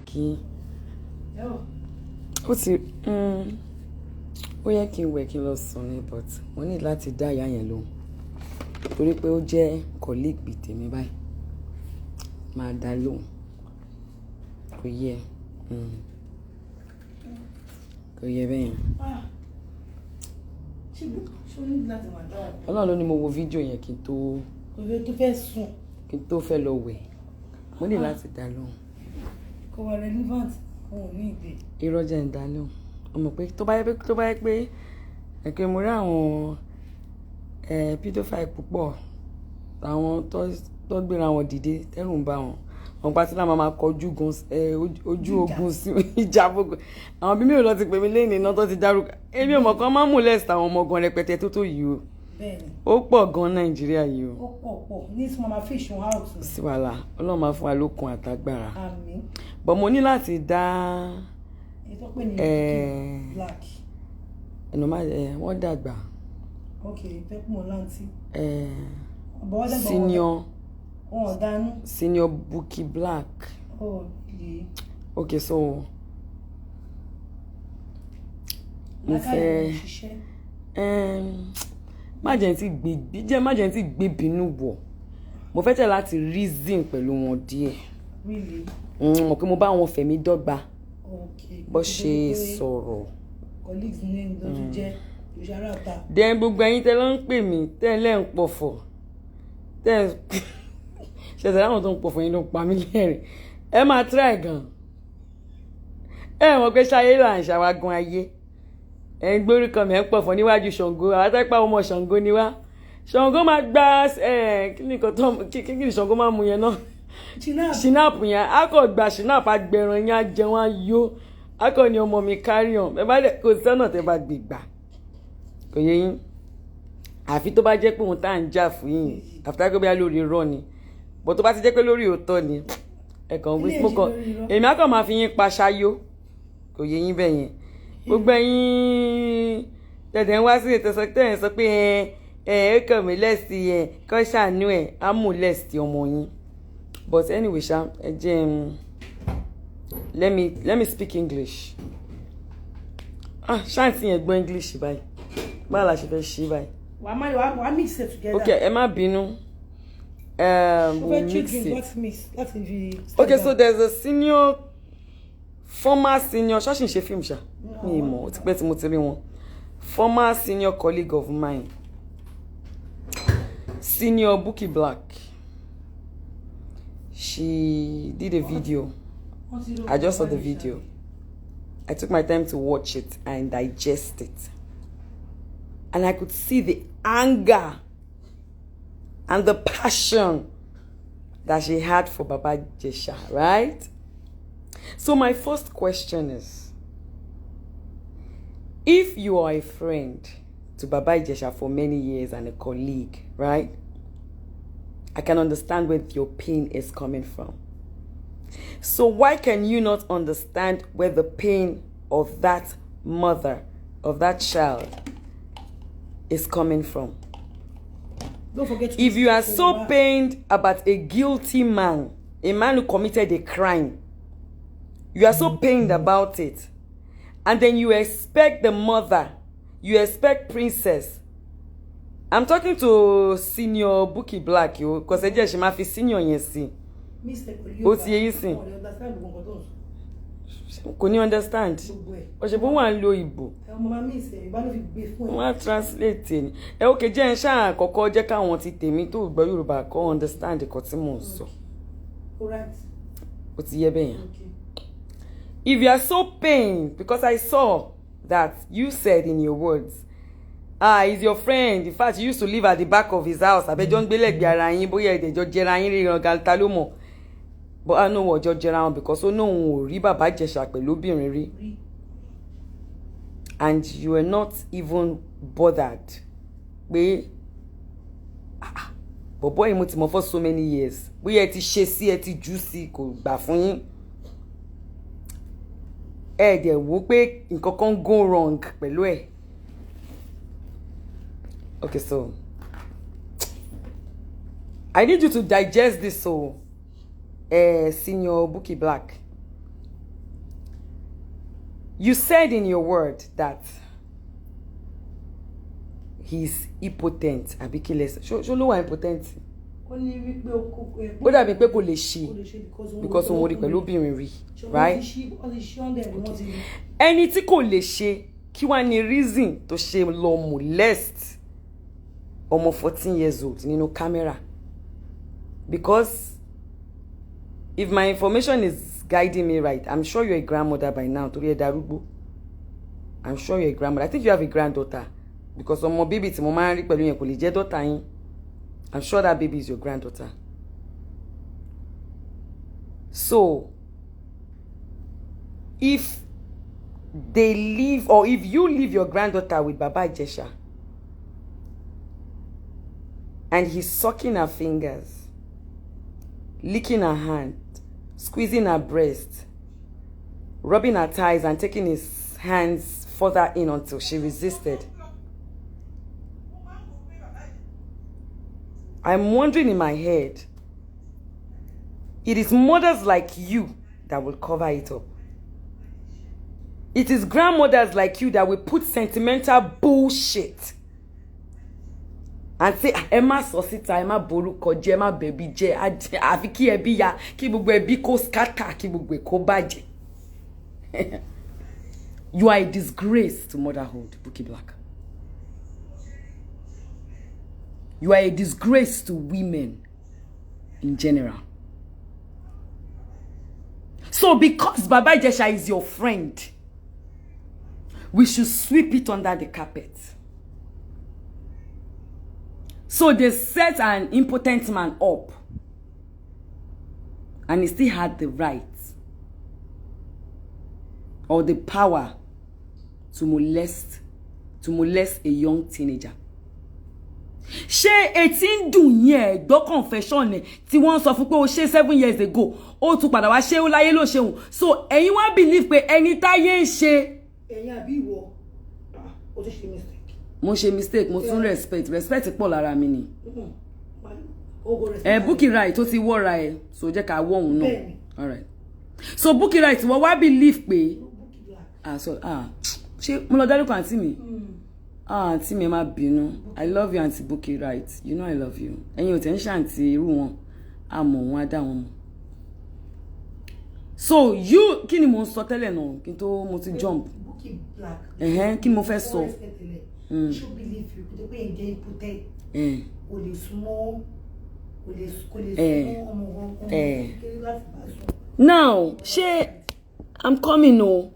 kí ó ti ó yẹ kí n wẹ̀ kí n lọ sùn ni but mo ní láti dá ìyá yẹn lóhùn torí pé ó jẹ́ colleague bíi tèmi báyìí máa dá lóhùn kò yẹ bẹ́yẹn. Ọlọ́run ló ní mo wo fídíò yẹn kí n tó fẹ́ lọ wẹ̀ mo ní láti dá lóhùn. Kò wà relevant òun ní ìgbé. Irọ́ jẹ́ ń dá lóhùn ọmọ pé tó bá yẹ pé ẹ̀kẹ́ mo rí àwọn pedophile púpọ̀ àwọn tó gbéra wọn dìde tẹ́rù ń bá wọn pátí náà máa kọjú ojú ogun sí ìjà gbogbo àwọn bí mi ò lọ ti pè mí lẹ́yìn iná tó ti dárúkọ èmi ò mọ̀ kan máa ń molest àwọn ọmọ gan rẹpẹtẹ tó yìí o ó pọ̀ gan Nàìjíríà yìí o. Ó pọ̀ ní tí mo máa fi ṣun out. sí wàhálà Ọlọ́run máa fún wa lókun àtagbára. Àmín. But mo ní láti dá ètò pé ní Bukky black. Wọ́n dàgbà. Ok fẹ́ kún mọ́ láǹtí. Senior Bukky black. Oh, yeah. Okay, so mo fẹ́ má jẹ́ tí gbé bínú wọ̀ mo fẹ́ tẹ̀ láti reason pẹ̀lú wọn díẹ̀. Really? Mo pé mo bá wọn fẹ̀mí dọ́gba okay. Bó ṣe sọ̀rọ̀. Colleagues ní lójú jẹ́ òṣèré ọ̀tá. Then gbogbo ẹ̀yin tẹ́ ló ń pè mí tẹ́lẹ̀ ń pọ̀fọ̀ ṣẹ̀ṣẹ̀ láwọn tó ń pọ̀fọ̀ yín ló ń pa mí lẹ́rìn ẹ máa try gan ẹ mọ̀ pé ṣayé là ń ṣàwágun ayé ẹ ń gbórí kan mi ẹ ń pọ̀fọ̀ níwájú Ṣàngó àwọn àtẹ́pá ọmọ Ṣàngó ni wá Ṣàngó máa gba kí ni Ṣàngó máa mú yẹn náà ṣìnáàpù yẹn a kò gba ṣìnáàpù agbẹ̀rún yẹn á jẹun á yó a kò ní ọmọ mi carry on bẹ́ẹ̀ bá dẹ̀ kò sọ́nà tẹ́ bá gbé gbà kò yẹ yín àfi tó bá jẹ́ pé òun tá à ń jà fún yín àfitá pé bóyá lórí irọ́ ni bó tó bá ti jẹ́ pé lórí òótọ́ ni ẹ̀kan wí smoke èmi á kàn máa fi yín pa ṣáyó kò yẹ yín bẹ́ẹ̀ yẹn gbogbo ẹ̀yin tẹ̀tẹ̀ ń wá sí ètò tẹ̀ ń sọ pé ẹ kàn mí lẹ́sì kọ́ ṣàánú ẹ̀ á mú lẹ́sì ọmọ yín but anyway ṣá ẹ jẹ́ let me speak English ṣáàtì yẹn gbọ́ English báyìí báwo la ṣe fẹ́ ṣe báyìí. wàá mix it together. Okay, ẹ má bínú. We'll mix it. Okay, so there's a former senior, ṣọ́ọ̀ṣì ń ṣe fíìmù ṣá mi mọ̀ ó ti pẹ́ tí mo ti rí wọn former senior colleague of mine Senior Bukky Black. She did a video. I just saw the video. I took my time to watch it and digest it. And I could see the anger and the passion that she had for Baba Jesha, right? So my first question is, if you are a friend to Baba Jesha for many years and a colleague, right? I can understand where your pain is coming from. So why can you not understand where the pain of that mother, of that child, is coming from? Don't forget if you are so pained about a guilty man, a man who committed a crime, you are so pained about it, and then you expect the mother, you expect Princess. I'm talking to Senior Bukky Black, because I just ma fi senior yẹn sí. Ó ti yé yín sìn. Kò ní understand. Ó ṣe bó wà ń lo ìbò. Wọ́n á translate ni. Okay, jẹ́ ń ṣáà àkọ́kọ́ jẹ́ káwọn ti tèmi tó gbọ́ Yorùbá kó understand nǹkan tí mò ń sọ. Ó ti yé bẹ́ẹ̀ yẹn. If you are so pained, because I saw that you said in your words, he's your friend. In fact, you used to live at the back of his house. Àbẹ́jọ́ ń gbé lẹ́gbẹ̀ẹ́ ara yín bóyá ẹ̀dẹ̀jọ́ jẹra yín ríran galta ló mọ̀. But I know what jẹra wọn because ó náà òun ò rí Bàbá Ìjẹ̀ṣà pẹ̀lú obìnrin rí. And you were not even bothered. Pé bọ̀bọ́ yìí mo ti mọ̀ for so many years. Bóyá ẹ ti ṣe sí ẹ ti jù sí kò gbà fún yín. Ẹ dẹ̀ wò pé nǹkan kan go wrong pẹ̀lú ẹ̀. Okay, so I need you to digest this, so Senior Bukky Black. You said in your word that he's impotent. Abikiles. Show no impotent. Ó dàbí pé kò lè ṣe because òun rí pẹ̀lú obìnrin rí, right? Ẹni tí kò lè ṣe kí wá ní reason tó ṣe lọ molest ọmọ 14 years old nínú camera. Because if my information is guiding me right, I'm sure you're a grandmother by now. Torí ẹ darúgbó. I'm sure you're a grandmother. I think you have a granddaughter. Because ọmọ baby tí mo máa ń rí pẹ̀lú yẹn kò lè jẹ́ daughter yín. I'm sure that baby is your granddaughter. So, if they leave, or if you leave your granddaughter with Baba Ijesha, and he's sucking her fingers, licking her hand, squeezing her breast, rubbing her thighs, and taking his hands further in until she resisted, I'm wondering in my head, it is mothers like you that will cover it up. It is grandmothers like you that will put sentimental bullshit and say, Emma Sosita, Emma Boruko, Emma Baby J, Aviki Ebiya, Kibugwe Biko Skata, Kibugwe Kobaje. You are a disgrace to motherhood, Bukky Black. You are a disgrace to women in general. So because Baba Ijesha is your friend, we should sweep it under the carpet. So they set an impotent man up, and he still had the right or the power to molest a young teenager. Ṣé 18 dùn yẹn gbọ́ confession ni tí wọ́n sọ fún pé ó ṣe 7 years ago ó tún padà wá ṣe ó láyé ló ṣeun. So ẹ̀yin wá believe pé ẹni táyé ń ṣe. Ẹ̀yin àbí ìwọ ó ti ṣe mistake. Mo ṣe mistake, mo tún respect pọ̀ lára mi ni. Bukky right ó ti wọ́ra ẹ̀ so jẹ́ ká wọ́ òun náà. All right. So Bukky right wọ́n wá believe pé ṣé mo lọ dárúkọ àǹtí mi. Auntie me ma bínú. I love you, Auntie Bukky, right? You know I love you. Ẹ̀yin ò tẹ́ ń ṣàǹtì irú wọn. Àmọ́ wọn á dá wọn mọ̀. So you kí ni mo ń sọ tẹ́lẹ̀ náà kí n tó mo ti jump. Bukky Black. Kí ni mo fẹ́ sọ? Show believe you kò tó pé ẹ jẹ́ impotent. Kò lè súnmọ́ ọmọ kékeré láti bá sọ. Now, I'm coming no.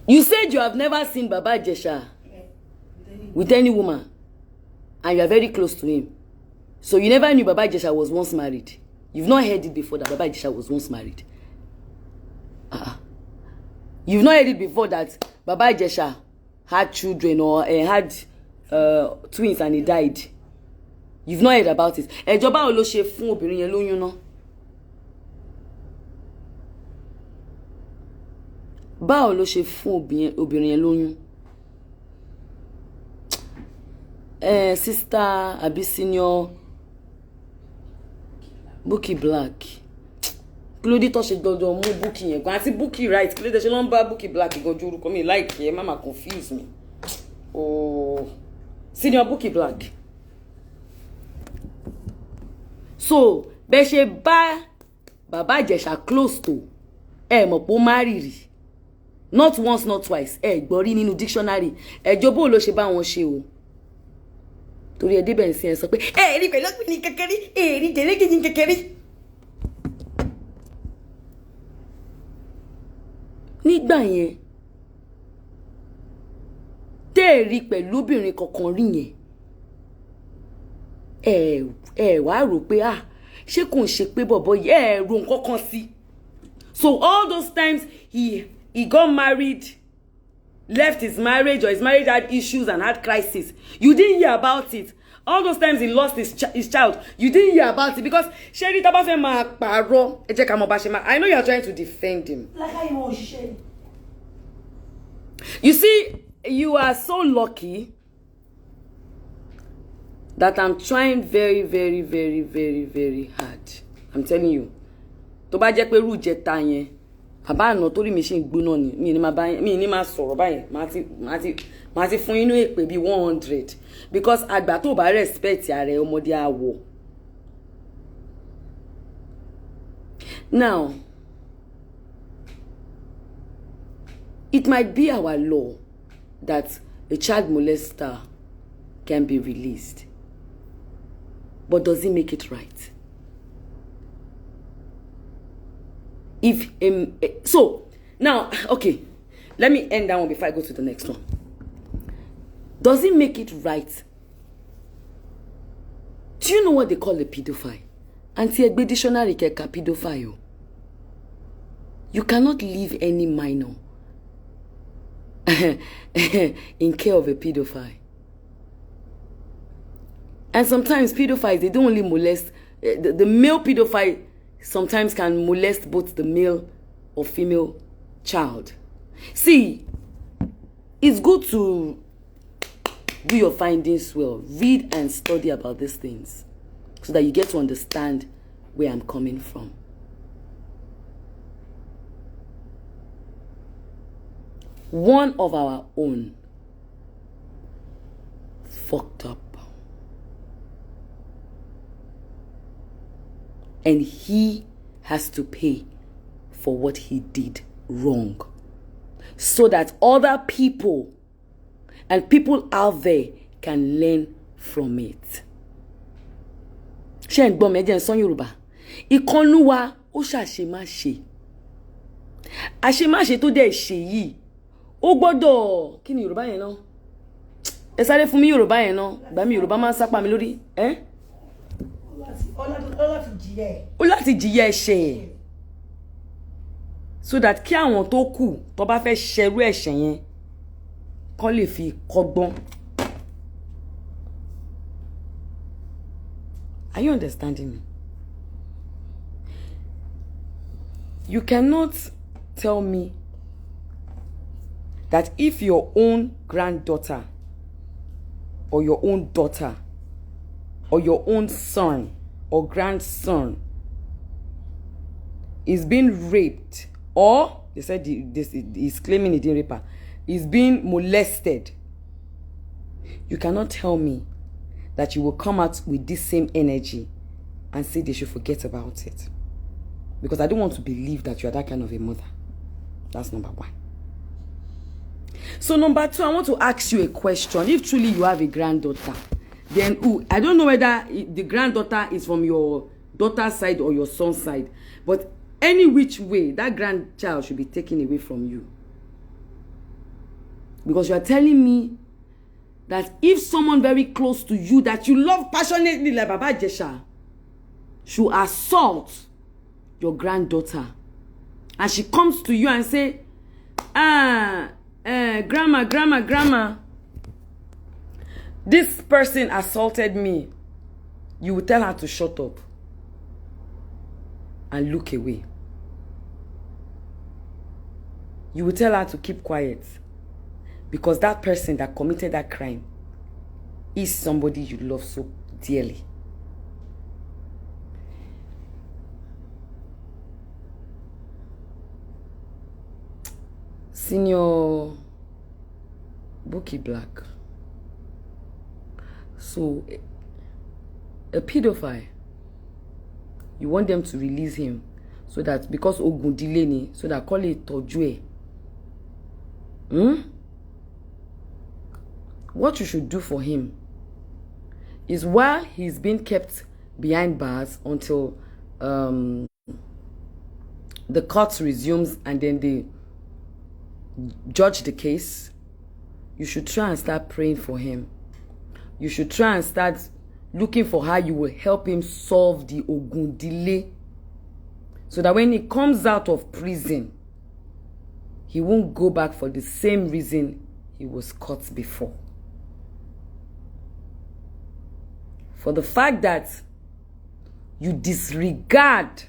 You said you have never seen Baba Ijesha with any woman, and you are very close to him. So you never knew Baba Ijesha was once married. You've not heard it before that Baba Ijesha was once married. You've not heard it before that Baba Ijesha had children or had twins and he died. You've not heard about it. Ẹjọba ò lọ ṣe fún obìnrin yẹn lóyún náà. Báwo ló ṣe fún obìnrin yẹn lóyún? Sister àbí senior Bukky Black. Kí ló dé tó ṣe gbọ́dọ̀ mú Bukky yẹn gan àti Bukky right kí ló dé ṣe ló ń bá Bukky Black gojú orúkọ mi like ẹ má confuse me. Oh, senior Bukky Black. So bẹ́ ṣe bá Baba Ijesha close to mọ̀ pé ó marry rí. Not once, not twice. Gbọ́ rí nínú dictionary. Ẹjọ́ ló ṣe bá wọn ṣe o. Torí ẹ débẹ̀ sí ẹ sọ pé rí pẹ̀lú ọkùnrin kékeré, rí jẹ̀rẹ́gẹ̀dì kékeré. Nígbà yẹn, tẹ́ rí pẹ̀lú obìnrin kankan rí yẹn. Wá rò pé ṣé kò ń ṣe pé bọ̀bọ̀ yẹ ro nǹkan kan sí. So all those times he got married, left his marriage, or his marriage had issues and had crisis. You didn't hear about it. All those times he lost his child, you didn't hear about it because Sherry Tabafe ma paro. I know you are trying to defend him. Like how you want to share. You see, you are so lucky that I'm trying very, very, very, very, very hard. I'm telling you. Tó bá jẹ́ pé irú ìjẹta yẹn bàbá àná torí mi ṣe ń gbóná ni mi ní máa sọ̀rọ̀ báyìí máa ti fún inú èpè bíi 100 because àgbà tó bá respect ààrẹ ọmọdé àwọ̀. Now, it might be our law that a child molester can be released, but does it make it right? If so now, okay, let me end that one before I go to the next one. Does it make it right? Do you know what they call a pedophile? Anti-Egbe dictionary keka pedophile. You cannot leave any minor in care of a pedophile. And sometimes pedophiles, they don't only molest, the male pedophile sometimes can molest both the male or female child. See, it's good to do your findings well. Read and study about these things so that you get to understand where I'm coming from. One of our own fucked up. And he has to pay for what he did wrong. So that other people and people out there can learn from it. Ṣé ń gbọ́ mi, ẹ jẹ́ n sọ Yorùbá. Ìkànnú wa ó ṣàṣemáṣe. Àṣemáṣe tó dẹ̀ ṣe yìí, ó gbọ́dọ̀ kí ni Yorùbá yẹn náà? Ẹ sáré fún mi Yorùbá yẹn náà. Bá mi Yorùbá máa ń sápá mi lórí. Ó láti jìyà ẹ̀ṣẹ̀. So that kí àwọn tó kù tó bá fẹ́ ṣerú ẹ̀ṣẹ̀ yẹn kó lè fi kọ́gbọ́n. Are you understanding me? You cannot tell me that if your own granddaughter or your own daughter or your own son or grandson is being raped, or they said he's claiming he didn't rape her, is being molested, you cannot tell me that you will come out with this same energy and say they should forget about it. Because I don't want to believe that you are that kind of a mother. That's number one. So number two, I want to ask you a question. If truly you have a granddaughter, then I don't know whether the granddaughter is from your daughter's side or your son's side, but any which way, that grandchild should be taken away from you. Because you are telling me that if someone very close to you that you love passionately like Baba Jesha should assault your granddaughter, and she comes to you and say, grandma, this person assaulted me, you will tell her to shut up and look away. You will tell her to keep quiet. Because that person that committed that crime is somebody you love so dearly. Senior Bukky Black. So, a pedophile, you want them to release him so that because Ogun delay ni, so that call it Tojue. What you should do for him is while he's being kept behind bars until the court resumes and then they judge the case, you should try and start praying for him. You should try and start looking for how you will help him solve the Ogun delay so that when he comes out of prison, he won't go back for the same reason he was caught before. For the fact that you disregard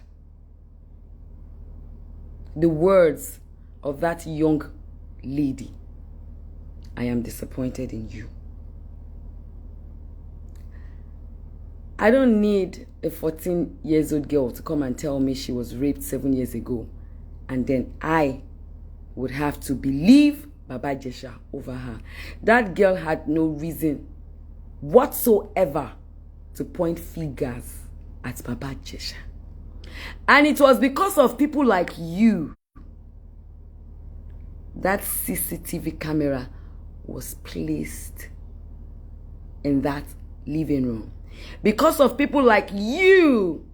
the words of that young lady, I am disappointed in you. I don't need a 14-year-old girl to come and tell me she was raped 7 years ago and then I would have to believe Baba Ijesha over her. That girl had no reason whatsoever to point fingers at Baba Ijesha. And it was because of people like you that CCTV camera was placed in that living room. Because of people like you,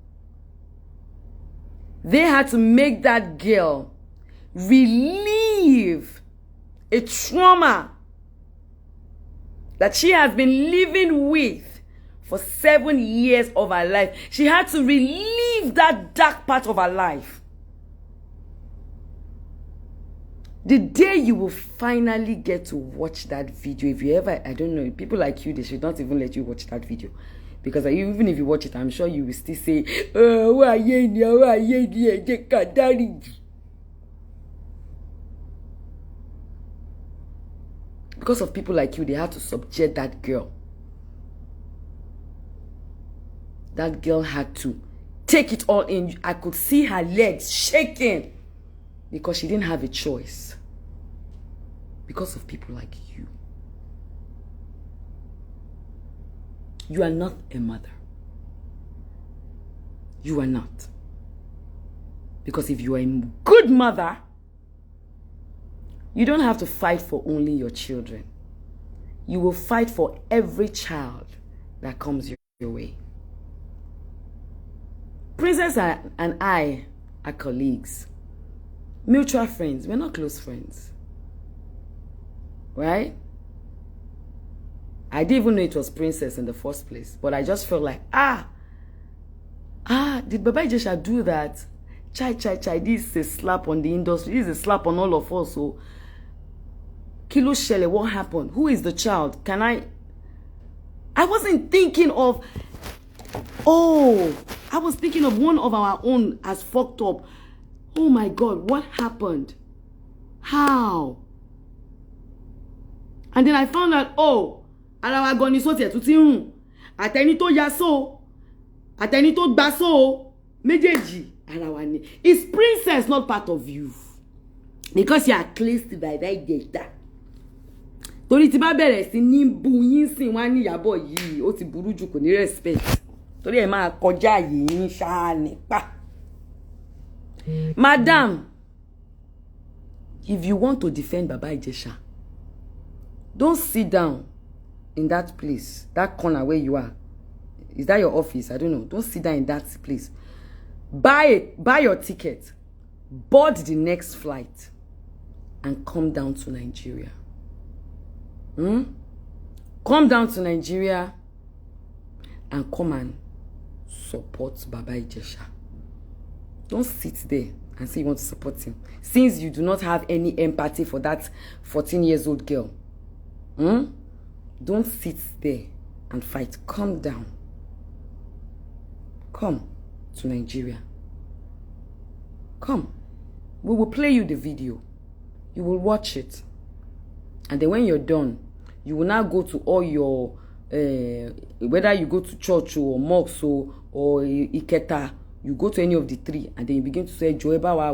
they had to make that girl relieve a trauma that she has been living with for 7 years of her life. She had to relieve that dark part of her life. The day you will finally get to watch that video, if you ever, I don't know, people like you, they should not even let you watch that video. Because even if you watch it, I'm sure you will still say, because of people like you, they had to subject that girl. That girl had to take it all in. I could see her legs shaking because she didn't have a choice. Because of people like you. You are not a mother. You are not. Because if you are a good mother, you don't have to fight for only your children. You will fight for every child that comes your way. Princess and I are colleagues. Mutual friends. We're not close friends. Right? I didn't even know it was Princess in the first place. But I just felt like, did Baba Ijesha do that? Chai. This is a slap on the industry. This is a slap on all of us. So, Kilo Shele, what happened? Who is the child? I wasn't thinking of, I was thinking of one of our own as fucked up. Oh my God, what happened? How? And then I found out, ara wa gan ni so tie tún ti run. Àtẹni tó ya so, àtẹni tó gba so, méjèèjì ara wa ni. Is Princess not part of you? Because you are cleansed by that data. Torí tí bá bẹ̀rẹ̀ sí ní bu yín sìn wá ní Iyabo yìí, ó ti burú jù, kò ní respect. Torí ẹ máa kọjá yín ṣá nípa. Madam, if you want to defend Baba Ijesha, don't sit down in that place, that corner where you are. Is that your office? I don't know. Don't sit down in that place. Buy your ticket, board the next flight, and come down to Nigeria. Come down to Nigeria and come and support Baba Ijesha. Don't sit there and say you want to support him, since you do not have any empathy for that 14-year-old girl. Don't sit there and fight. Come down. Come to Nigeria. Come. We will play you the video. You will watch it. And then when you're done, you will now go to all your, whether you go to church or mosque or Iketa, you go to any of the three, and then you begin to say, but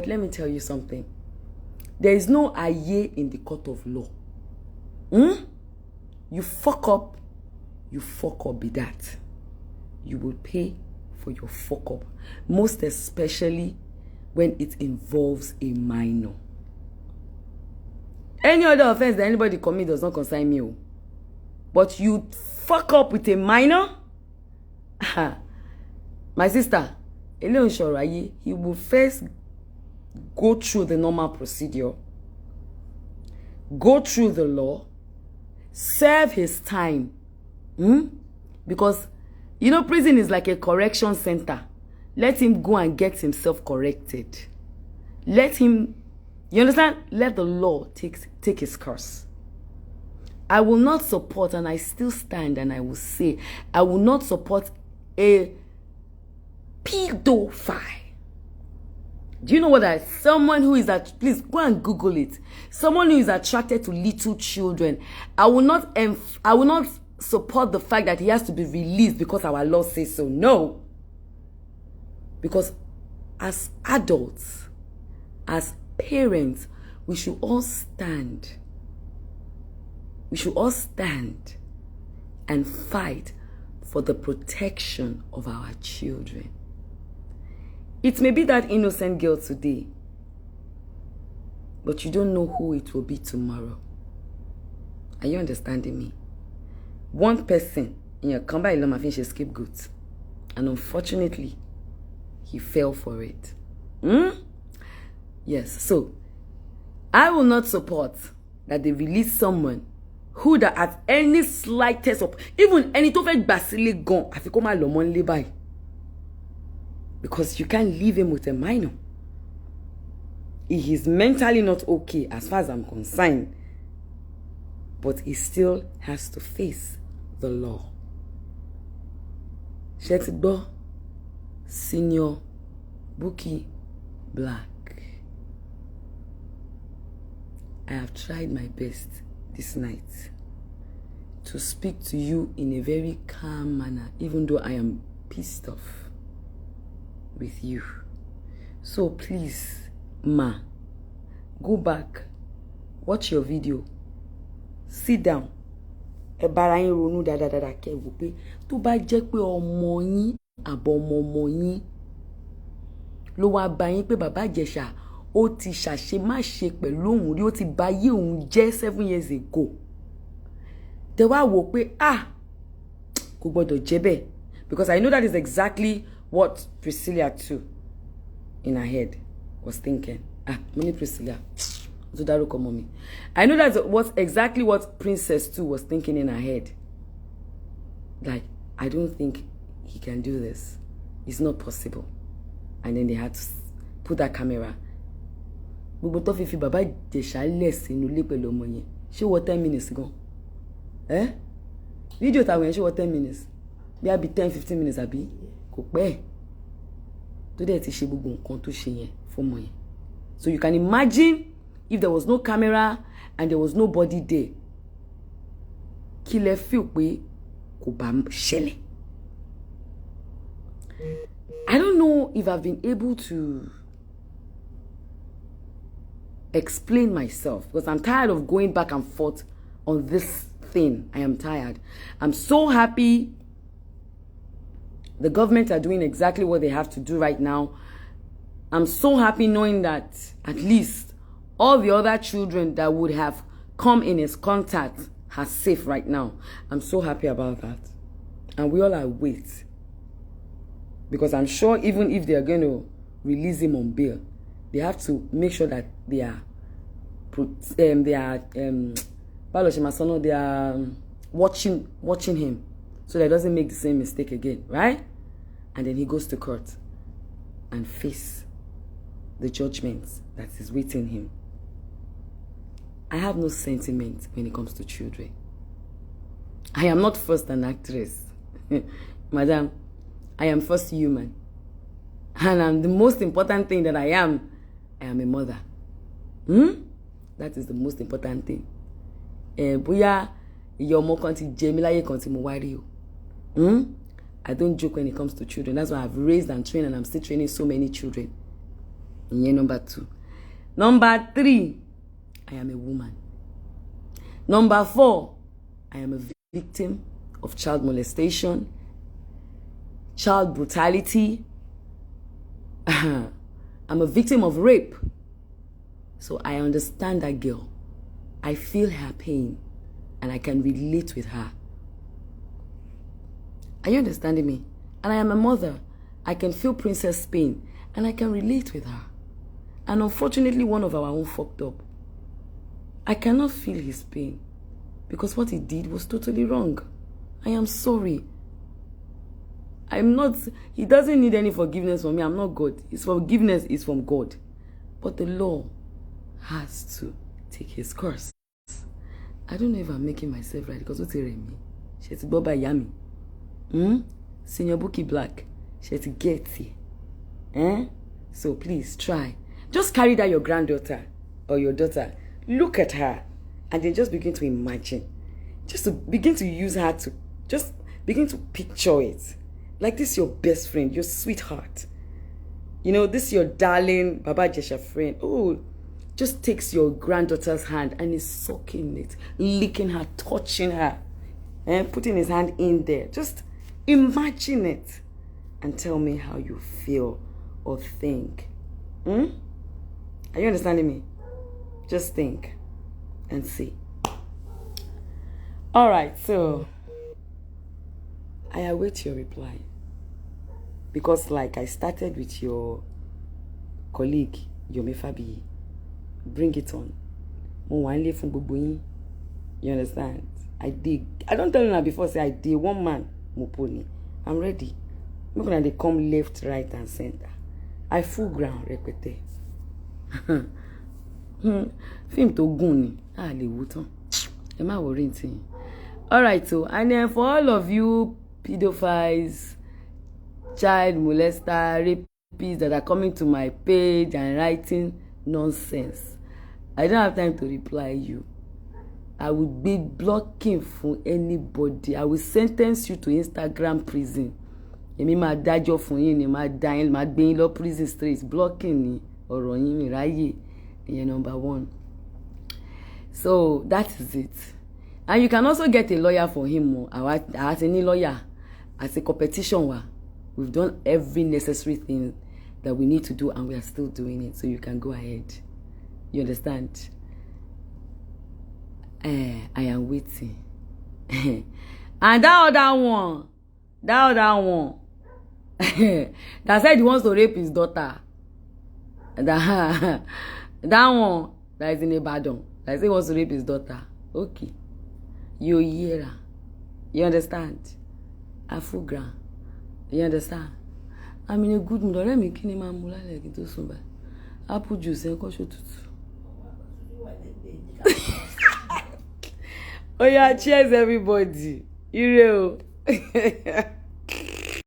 let me tell you something. There is no aye in the court of law. You fuck up be that. You will pay for your fuck up. Most especially when it involves a minor. Any other offense that anybody commit does not concern me. But you fuck up with a minor? My sister, he will first go through the normal procedure, go through the law, serve his time. Because, prison is like a correction center. Let him go and get himself corrected. Let him, you understand? Let the law take his course. I will not support, and I still stand and I will say, I will not support a pedophile. Do you know what that is? Someone who is please go and Google it. Someone who is attracted to little children. I will not support the fact that he has to be released because our law says so. No. Because as adults, as parents, we should all stand. We should all stand and fight for the protection of our children. It may be that innocent girl today, but you don't know who it will be tomorrow. Are you understanding me? One person in your company is a scapegoat, and unfortunately, he fell for it. Yes, so I will not support that they release someone who that at any slightest of even any to fake basile gone afikoma lomon le by, because you can't leave him with a minor. He is mentally not okay as far as I'm concerned, but he still has to face the law. Shetbo Senior Bukky Black. I have tried my best this night to speak to you in a very calm manner, even though I am pissed off with you. So please, ma, go back, watch your video, sit down. Ebara yin ronu dáadáa ke wò pé tó bá jẹ́ pé ọmọ yín àbọ̀ ọmọ yín ló wá bá yín pé bàbá Ìjẹ̀ṣà ó ti ṣàṣemáṣe pẹ̀lú òun rí, ó ti bà yé òun jẹ́ 7 years ago. Tẹ́ wá wò pé kò gbọdọ̀ jẹ́ bẹ́ẹ̀, because I know that is exactly what Priscilla too in her head was thinking. Money Priscilla. I know that's exactly what Princess 2 was thinking in her head. Like, I don't think he can do this. It's not possible. And then they had to put that camera. Gbogbo tó fi fi bàbá Ìjẹ̀ṣà lẹ̀ sínú ilé pẹ̀lú ọmọ yẹn. Ṣé wọ 10 minutes gan? Video ta wọ́n ṣé wọ 10 minutes. Bí àbí 10-15 minutes àbí kò pẹ́. Tó dẹ̀ ti ṣe gbogbo nǹkan tó ṣe yẹn fọ́mọ yẹn. So you can imagine if there was no camera and there was nobody there, kí lẹ feel pé kò bá ṣẹlẹ̀. I don't know if I've been able to explain myself, because I'm tired of going back and forth on this thing. I am tired. I'm so happy the government are doing exactly what they have to do right now. I'm so happy knowing that at least all the other children that would have come in his contact are safe right now. I'm so happy about that. And we all are wait. Because I'm sure even if they are going to release him on bail, they have to make sure that they are watching him, so that he doesn't make the same mistake again, right? And then he goes to court and face the judgments that is waiting him. I have no sentiment when it comes to children. I am not first an actress. Madam, I am first human. And I'm the most important thing that I am a mother. That is the most important thing. Bóyá your ọmọ kan ti jẹ mí láyé kan tí mo wá rí o. I don't joke when it comes to children. That's why I've raised and trained, and I'm still training so many children. Number 2. Number 3, I am a woman. Number 4, I am a victim of child molestation, child brutality. I'm a victim of rape. So I understand that girl. I feel her pain, and I can relate with her. Are you understanding me? And I am a mother. I can feel Princess' pain, and I can relate with her. And unfortunately, one of our own fucked up. I cannot feel his pain, because what he did was totally wrong. I am sorry. I'm not, he doesn't need any forgiveness from me. I'm not God. His forgiveness is from God. But the law has to take his course. I don't know if I'm making myself right, because what's me? She's Boba Yami. Senior Bukky Black. She's get here. So please try. Just carry that your granddaughter or your daughter. Look at her and then just begin to imagine. Just to begin to use her to just begin to picture it. Like this, your best friend, your sweetheart. You know, this your darling Baba Jesha friend. Oh, just takes your granddaughter's hand and is sucking it, licking her, touching her, and putting his hand in there. Just imagine it and tell me how you feel or think. Are you understanding me? Just think and see. All right, so I await your reply. Because like I started with your colleague, Yomi Fabi, bring it on. You understand? I don't tell you before, say I did one man, Muponi. I'm ready. I'm gonna they come left, right, and center. I full ground, repete. Film to guni. Le wuton. Am I worrying? Alright, so and then for all of you pedophiles, child molester, rapists that are coming to my page and writing nonsense, I don't have time to reply you. I will be blocking for anybody. I will sentence you to Instagram prison. Èmi máa dájọ́ fún yín ni, máa dá yín, máa gbé yín lọ prison straight. Blocking ni ọ̀rọ̀ yín mi ráyè. Ìyẹn number 1. So that is it. And you can also get a lawyer for him. As any lawyer, as a competition, we've done every necessary thing that we need to do, and we are still doing it. So you can go ahead. You understand? I am waiting. And that other one, that said he wants to rape his daughter. That one that is in Ibadan, that said he wants to rape his daughter. Okay. You hear her. You understand? I full ground. You understand? I'm in a good mood. Let me kill him and mula like it was so apple juice and kosho tutu. Oh yeah, cheers everybody. You know.